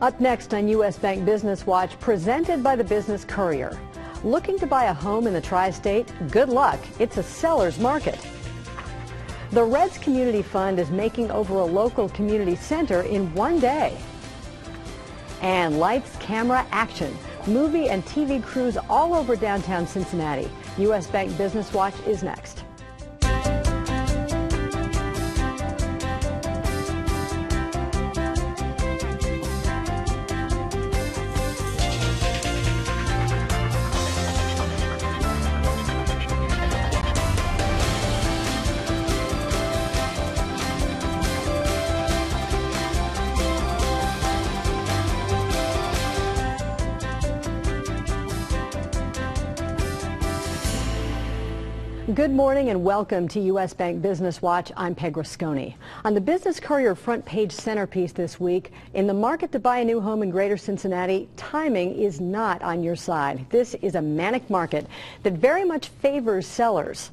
Up next on U.S. Bank Business Watch, presented by the Business Courier. Looking to buy a home in the tri-state? Good luck. It's a seller's market. The Reds Community Fund is making over a local community center in one day. And lights, camera, action. Movie and TV crews all over downtown Cincinnati. U.S. Bank Business Watch is next. Good morning and welcome to U.S. Bank Business Watch. I'm Peg Rasconi. On the Business Courier front page centerpiece this week, in the market to buy a new home in Greater Cincinnati, timing is not on your side. This is a manic market that very much favors sellers.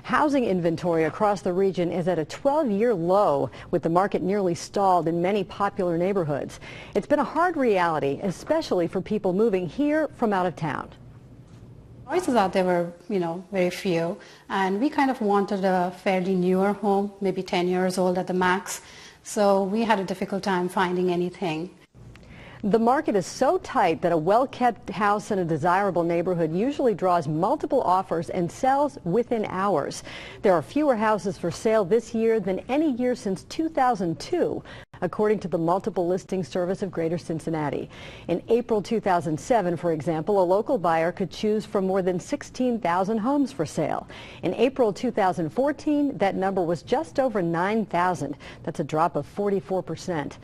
Housing inventory across the region is at a 12-year low, with the market nearly stalled in many popular neighborhoods. It's been a hard reality, especially for people moving here from out of town. Choices out there were, very few, and we kind of wanted a fairly newer home, maybe 10 years old at the max, so we had a difficult time finding anything. The market is so tight that a well-kept house in a desirable neighborhood usually draws multiple offers and sells within hours. There are fewer houses for sale this year than any year since 2002. According to the Multiple Listing Service of Greater Cincinnati. In April 2007, for example, a local buyer could choose from more than 16,000 homes for sale. In April 2014, that number was just over 9,000. That's a drop of 44%.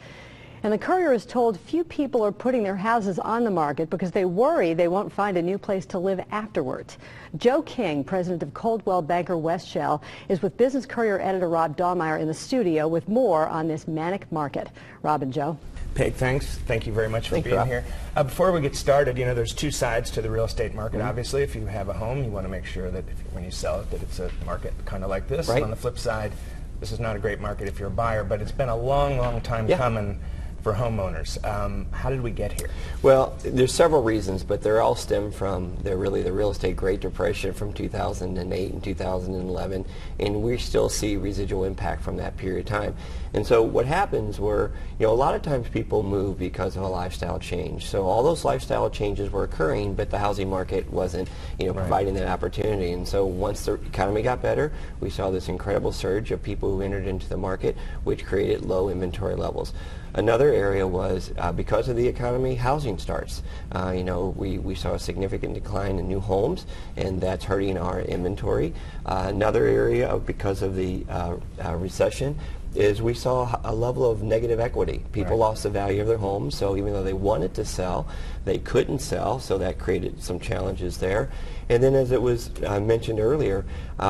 And the Courier is told few people are putting their houses on the market because they worry they won't find a new place to live afterwards. Joe King, president of Coldwell Banker Westshell, is with Business Courier editor Rob Dahlmeyer in the studio with more on this manic market. Rob and Joe. Peg, thanks. Thank you very much for being here. Before we get started, there's two sides to the real estate market. Obviously, if you have a home, you want to make sure that when you sell it, that it's a market kind of like this. Right. On the flip side, this is not a great market if you're a buyer, but it's been a long, long time coming for homeowners. How did we get here? Well, there's several reasons, but they're all stem from the real estate Great Depression from 2008 and 2011, and we still see residual impact from that period of time. And so what happens were, a lot of times people move because of a lifestyle change. So all those lifestyle changes were occurring, but the housing market wasn't, providing that opportunity. And so once the economy got better, we saw this incredible surge of people who entered into the market, which created low inventory levels. Another area was because of the economy, housing starts. We saw a significant decline in new homes, and that's hurting our inventory. Another area, because of the recession, is we saw a level of negative equity. People lost the value of their homes, so even though they wanted to sell, they couldn't sell, so that created some challenges there. And then, as it was mentioned earlier,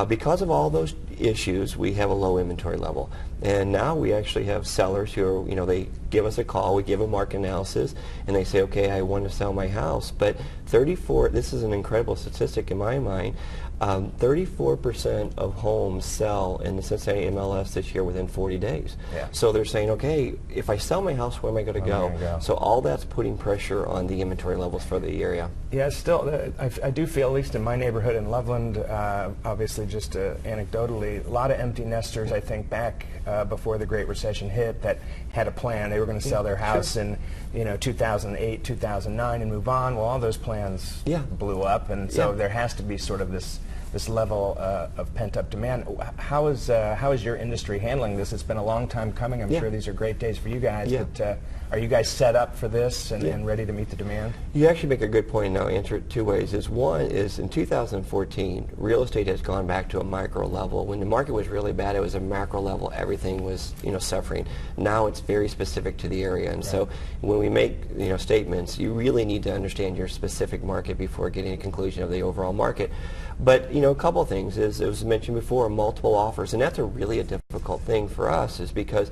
because of all those issues, we have a low inventory level. And now we actually have sellers who are, they give us a call, we give a market analysis, and they say, okay, I want to sell my house. But this is an incredible statistic in my mind, 34% of homes sell in the Cincinnati MLS this year within 40 days. Yeah. So they're saying, okay, if I sell my house, where am I going to go? So all that's putting pressure on the inventory levels for the area. Yeah, still, I do feel, at least in my neighborhood in Loveland, obviously just anecdotally, a lot of empty nesters, I think, back before the Great Recession hit that had a plan. They were going to sell their house in 2008, 2009 and move on. Well, all those plans blew up, and so there has to be sort of this level of pent-up demand. How is your industry handling this? It's been a long time coming. I'm sure these are great days for you guys, but are you guys set up for this and ready to meet the demand? You actually make a good point, and I'll answer it two ways. One is in 2014, real estate has gone back to a micro level. When the market was really bad, it was a macro level. Everything was suffering. Now it's very specific to the area, and so when we make statements, you really need to understand your specific market before getting a conclusion of the overall market. But a couple of things is, it was mentioned before, multiple offers, and that's really a difficult thing for us, is because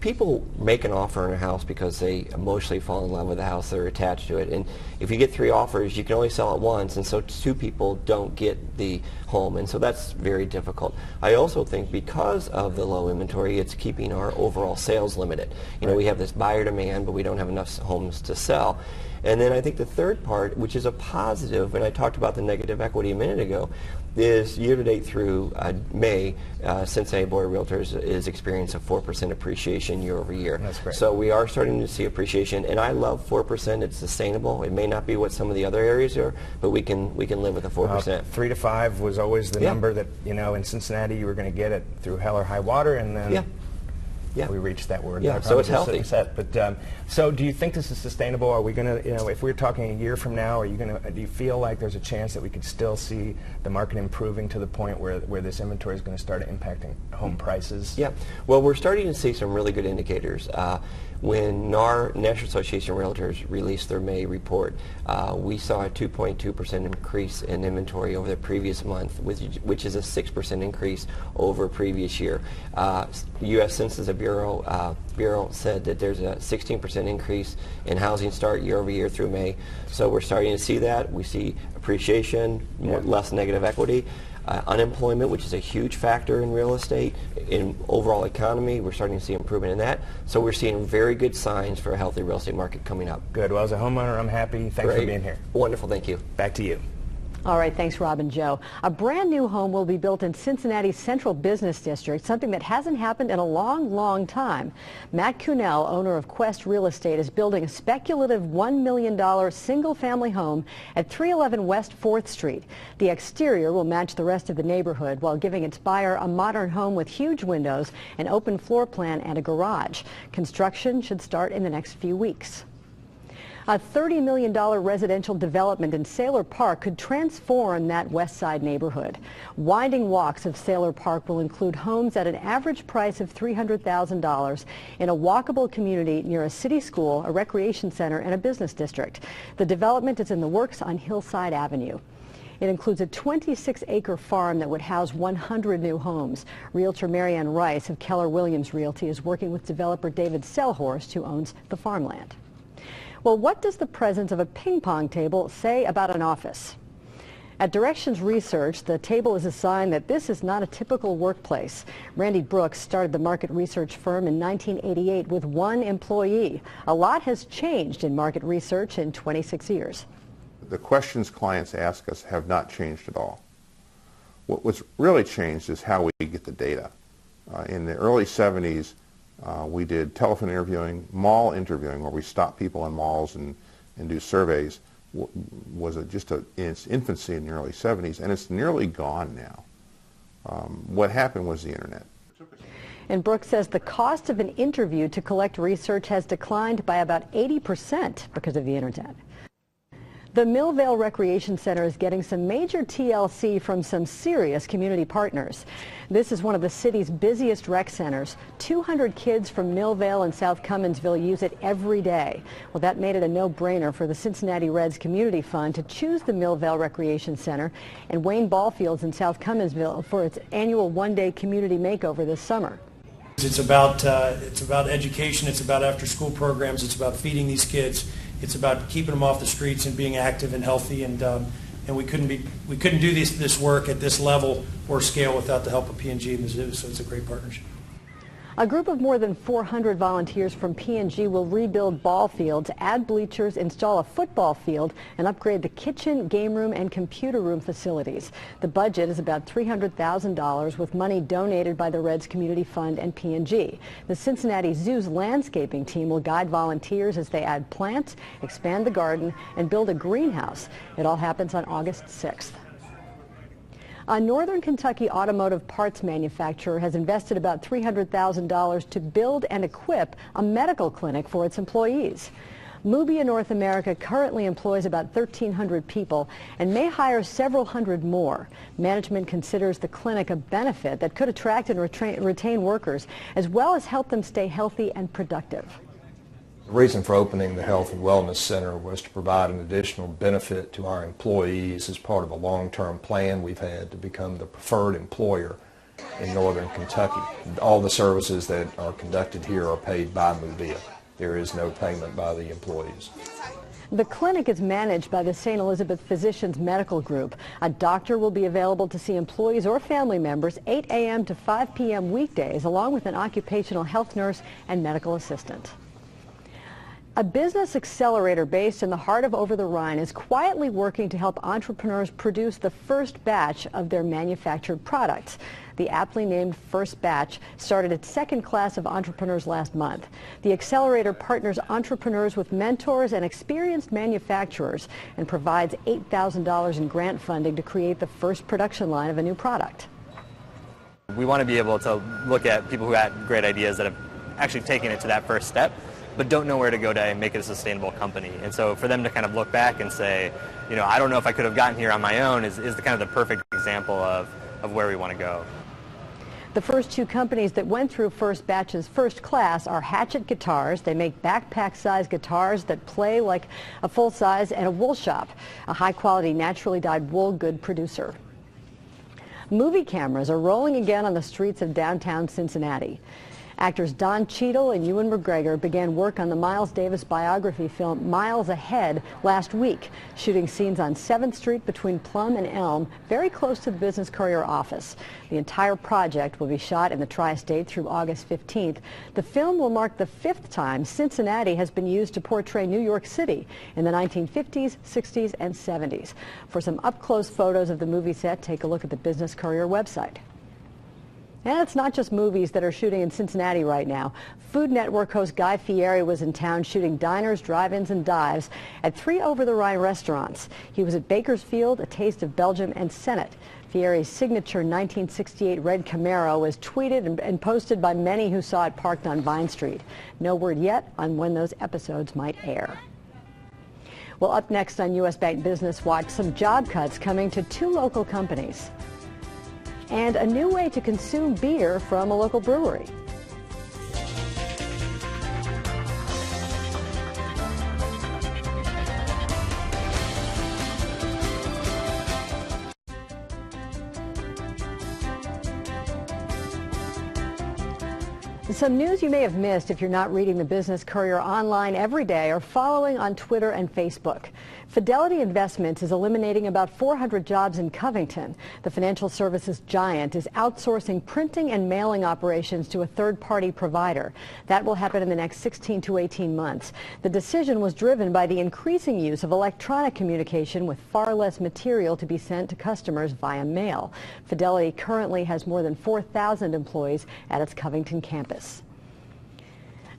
people make an offer on a house because they emotionally fall in love with the house, they're attached to it. And if you get 3 offers, you can only sell it once, and so 2 people don't get the home, and so that's very difficult. I also think because of the low inventory, it's keeping our overall sales limited. You know, we have this buyer demand, but we don't have enough homes to sell. And then I think the third part, which is a positive, and I talked about the negative equity a minute ago, is year-to-date through May, Cincinnati Board of Realtors is experiencing a 4% appreciation year over year. That's great. So we are starting to see appreciation, and I love 4%. It's sustainable. It may not be what some of the other areas are, but we can live with a 4%. 3 to 5 was always the number that, you know, in Cincinnati you were going to get it through hell or high water, and then we reached that word. Yeah, so it's healthy. But so do you think this is sustainable? Are we going to, you know, if we're talking a year from now, are you going to, do you feel like there's a chance that we could still see the market improving to the point where this inventory is going to start impacting home prices? Yeah, well, we're starting to see some really good indicators. When NAR, National Association of Realtors, released their May report, we saw a 2.2% increase in inventory over the previous month, which is a 6% increase over previous year. U.S. Census Bureau said that there's a 16% increase in housing start year over year through May. So we're starting to see that. We see appreciation, less negative equity. Unemployment, which is a huge factor in real estate, in overall economy, we're starting to see improvement in that. So we're seeing very good signs for a healthy real estate market coming up. Good. Well, as a homeowner, I'm happy. Thanks for being here. Wonderful. Thank you. Back to you. All right, thanks, Rob and Joe. A brand new home will be built in Cincinnati's Central Business District, something that hasn't happened in a long, long time. Matt Kuhnel, owner of Quest Real Estate, is building a speculative $1 million single-family home at 311 West 4th Street. The exterior will match the rest of the neighborhood while giving its buyer a modern home with huge windows, an open floor plan, and a garage. Construction should start in the next few weeks. A $30 million residential development in Sailor Park could transform that West Side neighborhood. Winding walks of Sailor Park will include homes at an average price of $300,000 in a walkable community near a city school, a recreation center, and a business district. The development is in the works on Hillside Avenue. It includes a 26-acre farm that would house 100 new homes. Realtor Marianne Rice of Keller Williams Realty is working with developer David Selhorst, who owns the farmland. Well, what does the presence of a ping pong table say about an office? At Directions Research, the table is a sign that this is not a typical workplace. Randy Brooks started the market research firm in 1988 with 1 employee. A lot has changed in market research in 26 years. The questions clients ask us have not changed at all. What's really changed is how we get the data. In the early 70s, we did telephone interviewing, mall interviewing, where we stop people in malls and do surveys. Was just in its infancy in the early 70s, and it's nearly gone now. What happened was the internet. And Brooks says the cost of an interview to collect research has declined by about 80% because of the internet. The Millvale Recreation Center is getting some major TLC from some serious community partners. This is one of the city's busiest rec centers. 200 kids from Millvale and South Cumminsville use it every day. Well, that made it a no-brainer for the Cincinnati Reds Community Fund to choose the Millvale Recreation Center and Wayne Ballfields in South Cumminsville for its annual one-day community makeover this summer. It's about education, it's about after-school programs, it's about feeding these kids. It's about keeping them off the streets and being active and healthy, and we couldn't do this work at this level or scale without the help of P&G and the zoo. So it's a great partnership. A group of more than 400 volunteers from P&G will rebuild ball fields, add bleachers, install a football field, and upgrade the kitchen, game room, and computer room facilities. The budget is about $300,000 with money donated by the Reds Community Fund and P&G. The Cincinnati Zoo's landscaping team will guide volunteers as they add plants, expand the garden, and build a greenhouse. It all happens on August 6th. A Northern Kentucky automotive parts manufacturer has invested about $300,000 to build and equip a medical clinic for its employees. Mubia North America currently employs about 1,300 people and may hire several hundred more. Management considers the clinic a benefit that could attract and retain workers, as well as help them stay healthy and productive. The reason for opening the Health and Wellness Center was to provide an additional benefit to our employees as part of a long-term plan we've had to become the preferred employer in northern Kentucky. All the services that are conducted here are paid by Movia. There is no payment by the employees. The clinic is managed by the St. Elizabeth Physicians Medical Group. A doctor will be available to see employees or family members 8 a.m. to 5 p.m. weekdays, along with an occupational health nurse and medical assistant. A business accelerator based in the heart of Over the Rhine is quietly working to help entrepreneurs produce the first batch of their manufactured products. The aptly named First Batch started its second class of entrepreneurs last month. The accelerator partners entrepreneurs with mentors and experienced manufacturers and provides $8,000 in grant funding to create the first production line of a new product. We want to be able to look at people who had great ideas that have actually taken it to that first step, but don't know where to go to make it a sustainable company. And so for them to kind of look back and say, you know, I don't know if I could have gotten here on my own is the kind of the perfect example of where we want to go. The first two companies that went through First Batch's first class are Hatchet Guitars. They make backpack-sized guitars that play like a full-size, and a Wool Shop, a high-quality, naturally dyed wool good producer. Movie cameras are rolling again on the streets of downtown Cincinnati. Actors Don Cheadle and Ewan McGregor began work on the Miles Davis biography film Miles Ahead last week, shooting scenes on 7th Street between Plum and Elm, very close to the Business Courier office. The entire project will be shot in the Tri-State through August 15th. The film will mark the 5th time Cincinnati has been used to portray New York City in the 1950s, 60s, and 70s. For some up-close photos of the movie set, take a look at the Business Courier website. And it's not just movies that are shooting in Cincinnati right now. Food Network host Guy Fieri was in town shooting diners, drive-ins, and dives at 3 over-the-Rhine restaurants. He was at Bakersfield, A Taste of Belgium, and Senate. Fieri's signature 1968 red Camaro was tweeted and posted by many who saw it parked on Vine Street. No word yet on when those episodes might air. Well, up next on U.S. Bank Business Watch, some job cuts coming to 2 local companies, and a new way to consume beer from a local brewery. Some news you may have missed if you're not reading the Business Courier online every day or following on Twitter and Facebook. Fidelity Investments is eliminating about 400 jobs in Covington. The financial services giant is outsourcing printing and mailing operations to a third-party provider. That will happen in the next 16 to 18 months. The decision was driven by the increasing use of electronic communication with far less material to be sent to customers via mail. Fidelity currently has more than 4,000 employees at its Covington campus.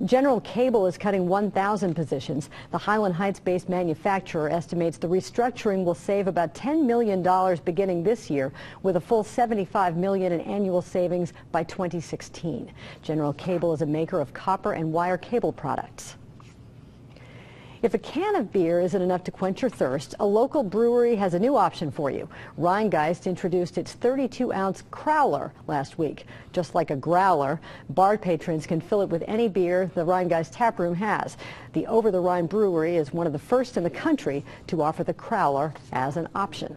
General Cable is cutting 1,000 positions. The Highland Heights-based manufacturer estimates the restructuring will save about $10 million beginning this year, with a full $75 million in annual savings by 2016. General Cable is a maker of copper and wire cable products. If a can of beer isn't enough to quench your thirst, a local brewery has a new option for you. Rheingeist introduced its 32-ounce Crowler last week. Just like a growler, bar patrons can fill it with any beer the Rheingeist taproom has. The Over the Rhine brewery is one of the first in the country to offer the Crowler as an option.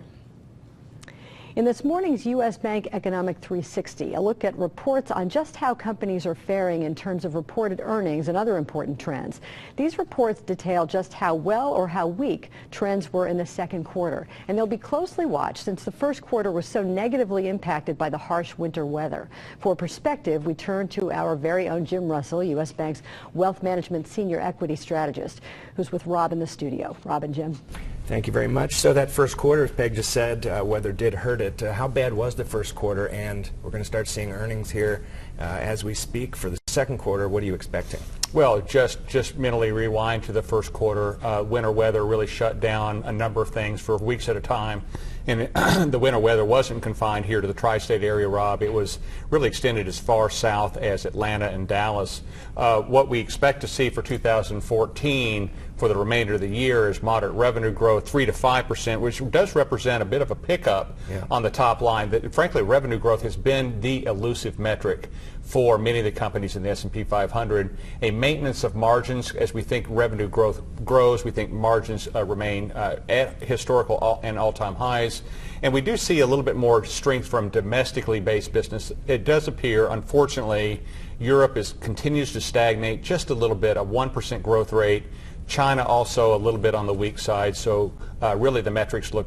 In this morning's U.S. Bank Economic 360, a look at reports on just how companies are faring in terms of reported earnings and other important trends. These reports detail just how well or how weak trends were in the second quarter, and they'll be closely watched since the first quarter was so negatively impacted by the harsh winter weather. For perspective, we turn to our very own Jim Russell, U.S. Bank's Wealth Management Senior Equity Strategist, who's with Rob in the studio. Rob and Jim. Thank you very much. So that first quarter, as Peg just said, weather did hurt it. How bad was the first quarter? And we're going to start seeing earnings here as we speak for the second quarter. What are you expecting? Well, just mentally rewind to the first quarter. Winter weather really shut down a number of things for weeks at a time. And the winter weather wasn't confined here to the tri-state area, Rob. It was really extended as far south as Atlanta and Dallas. What we expect to see for 2014 for the remainder of the year is moderate revenue growth, 3 to 5%, which does represent a bit of a pickup on the top line. That, frankly, revenue growth has been the elusive metric for many of the companies in the S&P 500. A maintenance of margins, as we think revenue growth grows, we think margins remain at historical and all-time highs. And we do see a little bit more strength from domestically based business. It does appear, unfortunately, Europe continues to stagnate just a little bit, a 1% growth rate. China also a little bit on the weak side. So really the metrics look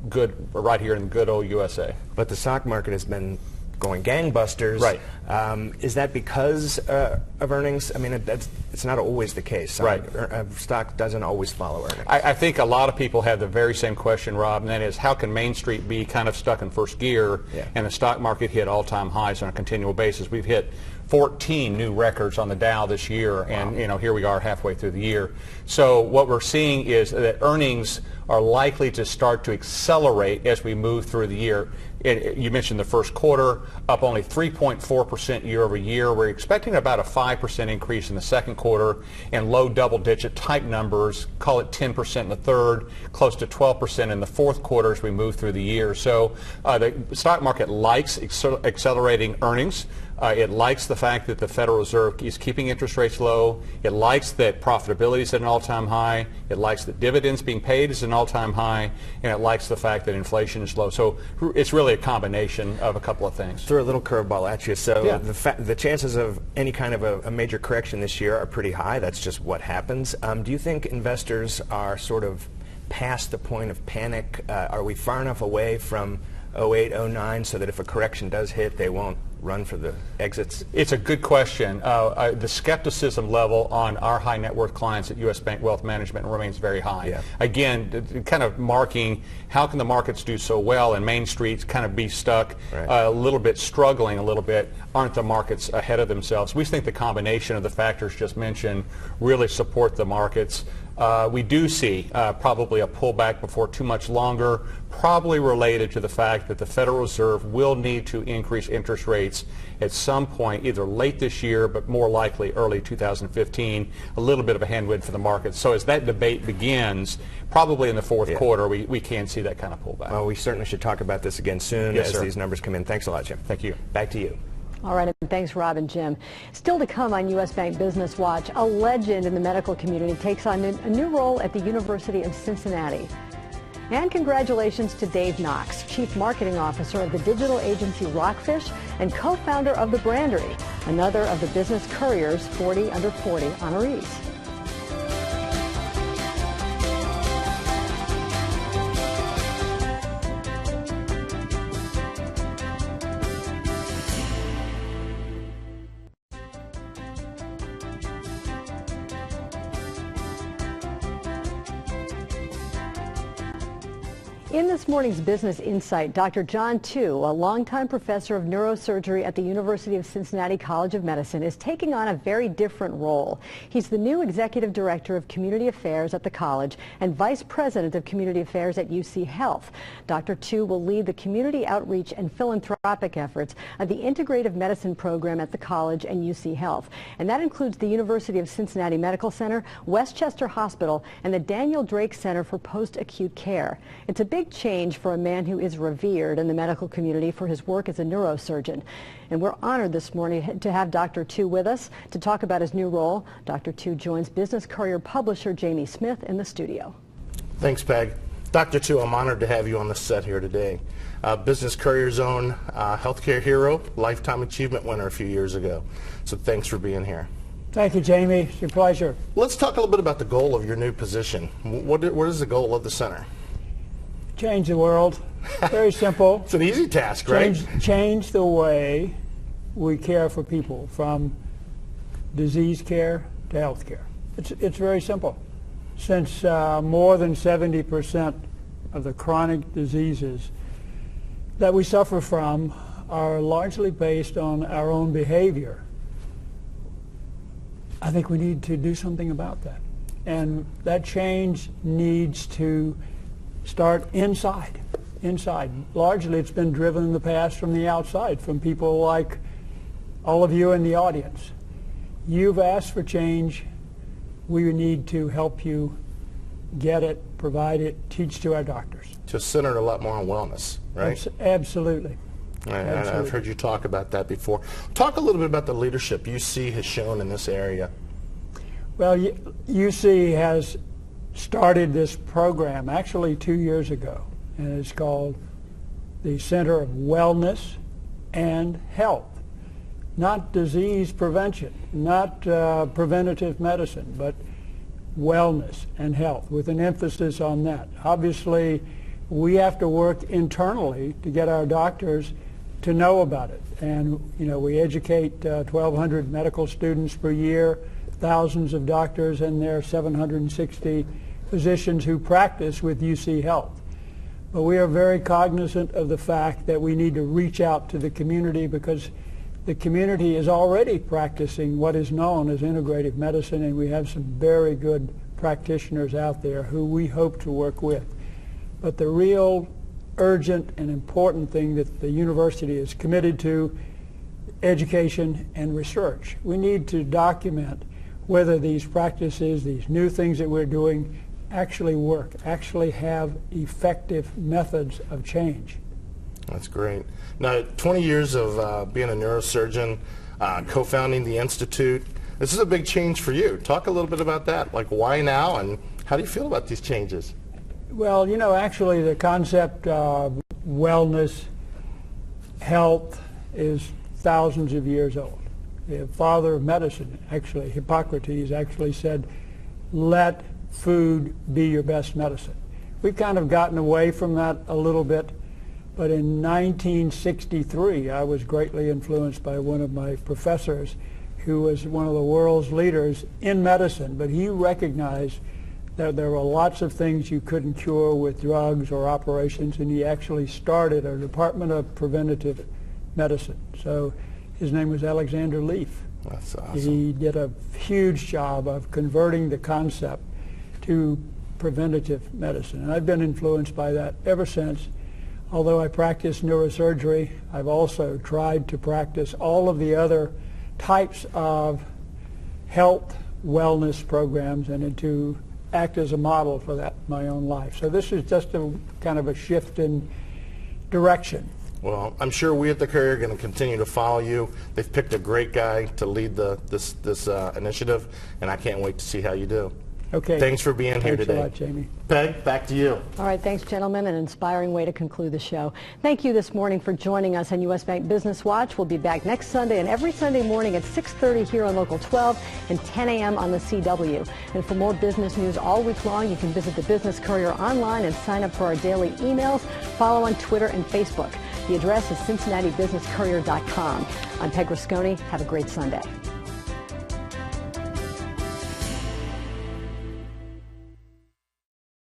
good right here in the good old USA. But the stock market has been going gangbusters. Right. Is that because of earnings? I mean, it's not always the case. Right. Stock doesn't always follow earnings. I think a lot of people have the very same question, Rob, and that is, how can Main Street be kind of stuck in first gear and the stock market hit all-time highs on a continual basis? We've hit 14 new records on the Dow this year, and here we are halfway through the year. So what we're seeing is that earnings are likely to start to accelerate as we move through the year. You mentioned the first quarter, up only 3.4% year over year. We're expecting about a 5% increase in the second quarter and low double-digit type numbers, call it 10% in the third, close to 12% in the fourth quarter as we move through the year. So the stock market likes accelerating earnings. It likes the fact that the Federal Reserve is keeping interest rates low. It likes that profitability is at an all-time high. It likes that dividends being paid is an all-time high. And it likes the fact that inflation is low. So it's really a combination of a couple of things. Throw a little curveball at you. So the chances of any kind of a major correction this year are pretty high. That's just what happens. Do you think investors are sort of past the point of panic? Are we far enough away from 08, 09 so that if a correction does hit, they won't run for the exits? It's a good question. The skepticism level on our high net worth clients at U.S. Bank Wealth Management remains very high. Yeah. Again, kind of marking how can the markets do so well and Main Street kind of be stuck a little bit, struggling a little bit. Aren't the markets ahead of themselves? We think the combination of the factors just mentioned really support the markets. We do see probably a pullback before too much longer, probably related to the fact that the Federal Reserve will need to increase interest rates at some point, either late this year, but more likely early 2015, a little bit of a headwind for the market. So as that debate begins, probably in the fourth quarter, we can see that kind of pullback. Well, we certainly should talk about this again soon as these numbers come in. Thanks a lot, Jim. Thank you. Back to you. All right, and thanks, Rob and Jim. Still to come on U.S. Bank Business Watch, a legend in the medical community takes on a new role at the University of Cincinnati. And congratulations to Dave Knox, Chief Marketing Officer of the digital agency Rockfish and co-founder of the Brandery, another of the Business Courier's 40 Under 40 honorees. In this morning's Business Insight, Dr. John Tu, a longtime professor of neurosurgery at the University of Cincinnati College of Medicine, is taking on a very different role. He's the new executive director of community affairs at the college and vice president of community affairs at UC Health. Dr. Tu will lead the community outreach and philanthropic efforts of the integrative medicine program at the college and UC Health. And that includes the University of Cincinnati Medical Center, Westchester Hospital, and the Daniel Drake Center for Post-Acute Care. It's a big change for a man who is revered in the medical community for his work as a neurosurgeon. And we're honored this morning to have Dr. Tu with us to talk about his new role. Dr. Tu joins Business Courier publisher Jamie Smith in the studio. Thanks, Peg. Dr. Tu, I'm honored to have you on the set here today. Business Courier's own healthcare hero, Lifetime Achievement winner a few years ago. So thanks for being here. Thank you, Jamie. It's your pleasure. Let's talk a little bit about the goal of your new position. What is the goal of the center? Change the world. Very simple. It's an easy task, right? Change the way we care for people, from disease care to health care. It's very simple. Since more than 70% of the chronic diseases that we suffer from are largely based on our own behavior, I think we need to do something about that. And that change needs to start inside. Largely it's been driven in the past from the outside, from people like all of you in the audience. You've asked for change. we need to help you get it, provide it, teach to our doctors. Just centered a lot more on wellness, right? Absolutely. And I've heard you talk about that before. Talk a little bit about the leadership UC has shown in this area. Well, UC has started this program actually 2 years ago, and it's called the Center of Wellness and Health. Not disease prevention, not preventative medicine, but wellness and health, with an emphasis on that. Obviously, we have to work internally to get our doctors to know about it. And, you know, we educate 1,200 medical students per year, thousands of doctors, and there are 760 physicians who practice with UC Health. But we are very cognizant of the fact that we need to reach out to the community, because the community is already practicing what is known as integrative medicine, and we have some very good practitioners out there who we hope to work with. But the real urgent and important thing that the university is committed to, education and research. We need to document whether these practices, these new things that we're doing, actually work, actually have effective methods of change. That's great. Now, 20 years of being a neurosurgeon, co-founding the Institute, this is a big change for you. Talk a little bit about that. Like, why now, and how do you feel about these changes? Well, you know, actually the concept of wellness, health, is thousands of years old. The father of medicine, actually, Hippocrates, actually said, let food be your best medicine. We've kind of gotten away from that a little bit, but in 1963, I was greatly influenced by one of my professors who was one of the world's leaders in medicine, but he recognized that there were lots of things you couldn't cure with drugs or operations, and he actually started a Department of Preventative Medicine. So his name was Alexander Leaf. That's awesome. He did a huge job of converting the concept to preventative medicine, and I've been influenced by that ever since. Although I practice neurosurgery, I've also tried to practice all of the other types of health wellness programs and to act as a model for that in my own life. So this is just a kind of a shift in direction. Well, I'm sure we at the Courier are going to continue to follow you. They've picked a great guy to lead this initiative, and I can't wait to see how you do. Okay. Thanks for being here today. Thanks a lot, Jamie. Peg, back to you. All right, thanks, gentlemen. An inspiring way to conclude the show. Thank you this morning for joining us on U.S. Bank Business Watch. We'll be back next Sunday and every Sunday morning at 6:30 here on Local 12 and 10 a.m. on the CW. And for more business news all week long, you can visit the Business Courier online and sign up for our daily emails. Follow on Twitter and Facebook. The address is CincinnatiBusinessCourier.com. I'm Peg Rasconi. Have a great Sunday.